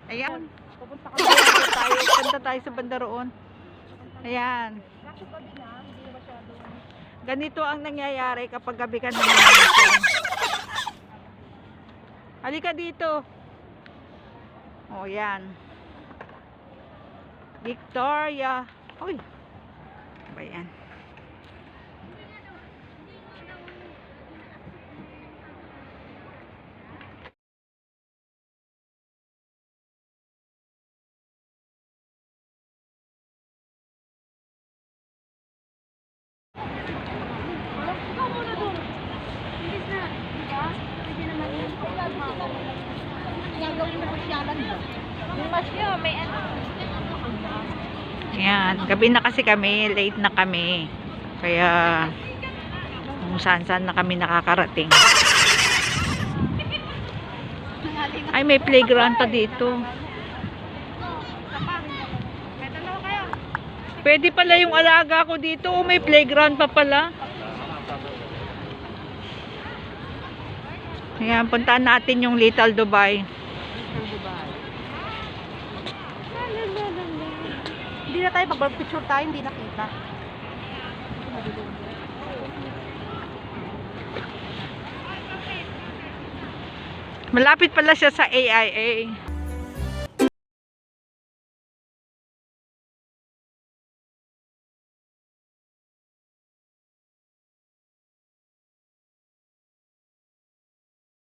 Ayan. Pupunta ka Punta tayo sa banda roon. Ayan. Kaso gabi na, hindi na masyado. Ganito ang nangyayari kapag gabi ka na namamasyan. Halika dito. O, yan. Victoria. Uy. Ba yan? Ikaw muna doon. Bilis na. Diba? Pwede naman yun. Gagawin mo pasyalan ba? Yung masyo, may ano. Yan. Gabi na kasi kami. Late na kami. Kaya kung saan na kami nakakarating. Ay, may playground pa dito. Pwede pala yung alaga ko dito. Oh, may playground pa pala. Ayan, puntaan natin yung Little Dubai. Hindi na tayo, pag-picture tayo, hindi nakita. Malapit pala siya sa AIA.